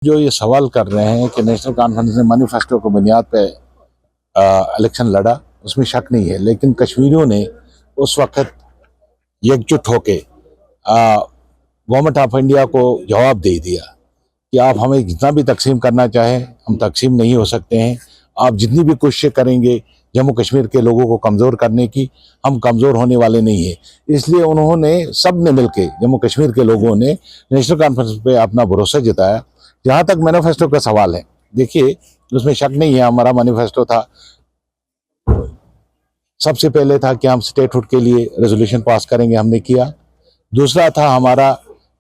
जो ये सवाल कर रहे हैं कि नेशनल कॉन्फ्रेंस ने मैनिफेस्टो को बुनियाद पे इलेक्शन लड़ा, उसमें शक नहीं है, लेकिन कश्मीरियों ने उस वक्त एकजुट होके गवर्नमेंट ऑफ इंडिया को जवाब दे दिया कि आप हमें जितना भी तकसीम करना चाहें, हम तकसीम नहीं हो सकते हैं। आप जितनी भी कोशिशें करेंगे जम्मू कश्मीर के लोगों को कमज़ोर करने की, हम कमज़ोर होने वाले नहीं हैं। इसलिए उन्होंने, सब ने मिलके, जम्मू कश्मीर के लोगों ने नेशनल कॉन्फ्रेंस पे अपना भरोसा जताया। जहाँ तक मैनिफेस्टो का सवाल है, देखिए उसमें शक नहीं है, हमारा मैनिफेस्टो था, सबसे पहले था कि हम स्टेटहुड के लिए रेजोल्यूशन पास करेंगे, हमने किया। दूसरा था हमारा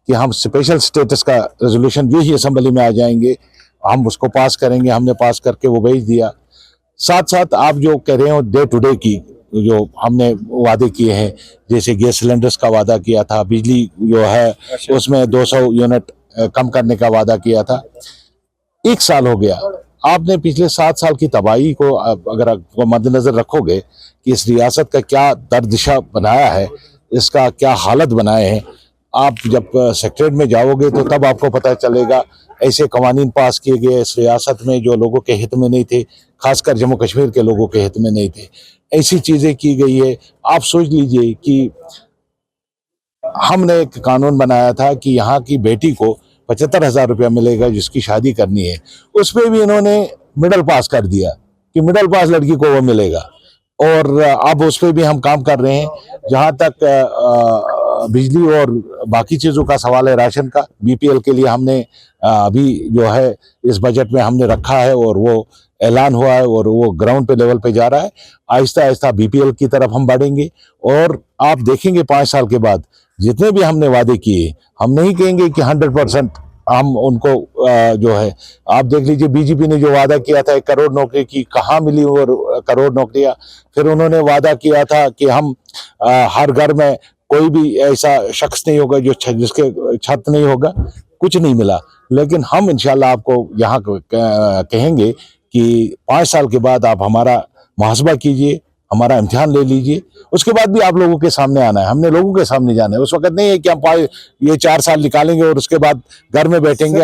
कि हम स्पेशल स्टेटस का रेजोल्यूशन जो ही असेंबली में आ जाएंगे हम उसको पास करेंगे, हमने पास करके वो भेज दिया। साथ साथ आप जो कह रहे हो डे टू डे की जो हमने वादे किए हैं, जैसे गैस सिलेंडर्स का वादा किया था, बिजली जो है उसमें 200 यूनिट कम करने का वादा किया था। 1 साल हो गया, आपने पिछले 7 साल की तबाही को अगर आप मद्देनजर रखोगे कि इस रियासत का क्या दरदिशा बनाया है, इसका क्या हालत बनाए हैं, आप जब सेक्रेटरीट में जाओगे तो तब आपको पता चलेगा। ऐसे कवानीन पास किए गए इस रियासत में जो लोगों के हित में नहीं थे, खासकर जम्मू कश्मीर के लोगों के हित में नहीं थे। ऐसी चीज़ें की गई है। आप सोच लीजिए कि हमने एक कानून बनाया था कि यहाँ की बेटी को 75,000 रुपया मिलेगा जिसकी शादी करनी है, उस पर भी इन्होंने मिडिल पास कर दिया कि मिडिल पास लड़की को वो मिलेगा। और अब उस पर भी हम काम कर रहे हैं। जहाँ तक बिजली और बाकी चीज़ों का सवाल है, राशन का, बीपीएल के लिए हमने अभी जो है इस बजट में हमने रखा है और वो ऐलान हुआ है और वो ग्राउंड पे लेवल पे जा रहा है। आहिस्ता आहिस्ता बीपीएल की तरफ हम बढ़ेंगे और आप देखेंगे 5 साल के बाद जितने भी हमने वादे किए, हम नहीं कहेंगे कि 100% हम उनको जो है, आप देख लीजिए बीजेपी ने जो वादा किया था 1 करोड़ नौकरी की, कहाँ मिली और करोड़ नौकरियां। फिर उन्होंने वादा किया था कि हम हर घर में कोई भी ऐसा शख्स नहीं होगा जो जिसके छत नहीं होगा, कुछ नहीं मिला। लेकिन हम इंशाल्लाह आपको यहाँ कहेंगे कि 5 साल के बाद आप हमारा मुहासबा कीजिए, हमारा इम्तिहान ले लीजिए, उसके बाद भी आप लोगों के सामने आना है, हमने लोगों के सामने जाना है। उस वक्त नहीं है कि हम ये 4 साल निकालेंगे और उसके बाद घर में बैठेंगे।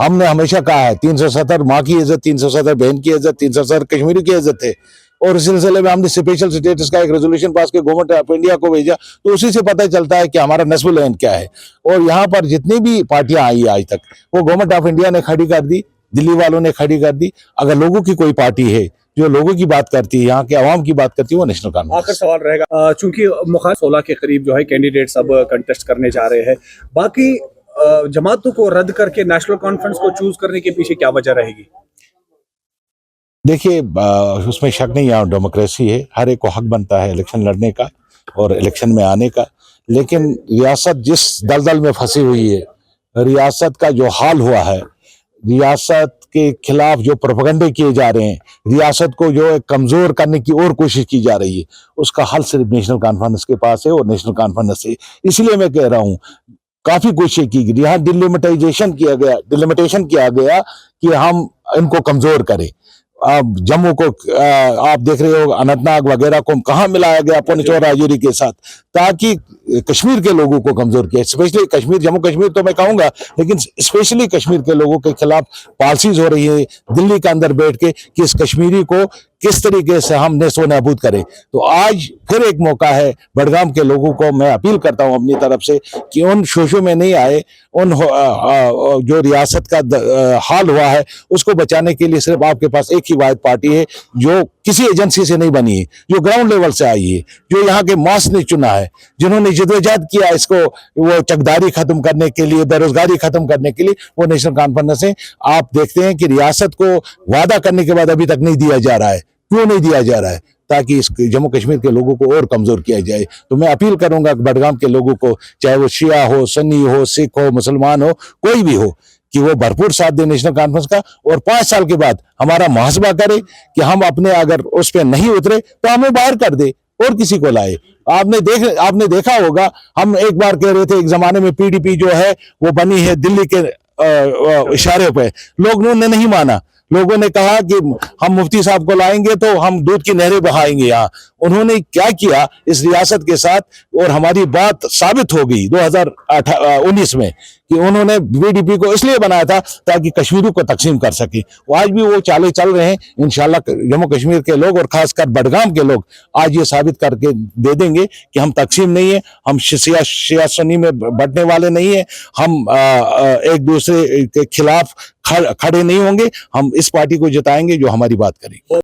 हमने हमेशा कहा है 370 माँ की इज्जत, 370 बहन की इज्जत, 370 कश्मीरी की इज्जत है। और इस सिलसिले में हमने स्पेशल स्टेटस का एक रेजोल्यूशन पास किया, गवर्नमेंट ऑफ इंडिया को भेजा, तो उसी से पता चलता है कि हमारा नस्बुल ऐन क्या है। और यहाँ पर जितनी भी पार्टियां आई आज तक, वो गवर्नमेंट ऑफ इंडिया ने खड़ी कर दी, दिल्ली वालों ने खड़ी कर दी। अगर लोगों की कोई पार्टी है जो लोगों की बात करती है, यहाँ के आवाम की बात करती है, वो नेशनल कॉन्फ्रेंस। आखिर सवाल रहेगा, चूंकि मुखालिफ 16 के करीब जो है कैंडिडेट सब कंटेस्ट करने जा रहे हैं, बाकी जमातों को रद्द करके नेशनल कॉन्फ्रेंस को चूज करने के पीछे क्या वजह रहेगी? देखिए उसमें शक नहीं है, डेमोक्रेसी है, हर एक को हक बनता है इलेक्शन लड़ने का और इलेक्शन में आने का। लेकिन रियासत जिस दलदल में फंसी हुई है, रियासत का जो हाल हुआ है, रियासत के खिलाफ जो प्रोपेगेंडे किए जा रहे हैं, रियासत को जो कमजोर करने की और कोशिश की जा रही है, उसका हल सिर्फ नेशनल कॉन्फ्रेंस के पास है और नेशनल कॉन्फ्रेंस से। इसलिए मैं कह रहा हूँ, काफी कोशिश की गई, यहाँ डिलिमिटेशन किया गया कि हम इनको कमजोर करें। जम्मू को आप देख रहे हो, अनंतनाग वगैरह को कहाँ मिलाया गया पुनचौर राजौरी के साथ, ताकि कश्मीर के लोगों को कमजोर किया। स्पेशली कश्मीर, जम्मू कश्मीर तो मैं कहूंगा, लेकिन स्पेशली कश्मीर के लोगों के खिलाफ पॉलिसीज हो रही है दिल्ली के अंदर बैठ के कि इस कश्मीरी को किस तरीके से हम नेस्तो नाबूद करें। तो आज फिर एक मौका है, बडगाम के लोगों को मैं अपील करता हूं अपनी तरफ से कि उन शोशों में नहीं आए, उन जो रियासत का हाल हुआ है उसको बचाने के लिए सिर्फ आपके पास एक ही वाहिद पार्टी है जो किसी एजेंसी से नहीं बनी है, जो ग्राउंड लेवल से आई है, जो यहाँ के मास ने चुना है, जिन्होंने जदोजहद किया इसको वो चकदारी खत्म करने के लिए, बेरोजगारी खत्म करने के लिए, वो नेशनल कॉन्फ्रेंस है। आप देखते हैं कि रियासत को वादा करने के बाद अभी तक नहीं दिया जा रहा है। क्यों नहीं दिया जा रहा है? ताकि इस जम्मू कश्मीर के लोगों को और कमजोर किया जाए। तो मैं अपील करूंगा बडगाम के लोगों को, चाहे वो शिया हो, सन्नी हो, सिख हो, मुसलमान हो, कोई भी हो, कि वो भरपूर साथ दे नेशनल कॉन्फ्रेंस का और 5 साल के बाद हमारा मुहासबा करे कि हम अपने अगर उस पर नहीं उतरे तो हमें बाहर कर दे और किसी को लाए। आपने देखा होगा, हम एक बार कह रहे थे, एक जमाने में पीडीपी जो है वो बनी है दिल्ली के इशारे पे, लोगों ने नहीं माना। लोगों ने कहा कि हम मुफ्ती साहब को लाएंगे तो हम दूध की नहरें बहाएंगे यहाँ, उन्होंने क्या किया इस रियासत के साथ, और हमारी बात साबित हो गई 2019 में कि उन्होंने बीडीपी को इसलिए बनाया था ताकि कश्मीरी को तकसीम कर सके। आज भी वो चाले चल रहे हैं। इंशाल्लाह जम्मू कश्मीर के लोग और खासकर बडगाम के लोग आज ये साबित करके दे देंगे कि हम तकसीम नहीं है, हम शिया सुन्नी में बंटने वाले नहीं है, हम एक दूसरे के खिलाफ खड़े नहीं होंगे। हम इस पार्टी को जिताएंगे जो हमारी बात करेगी।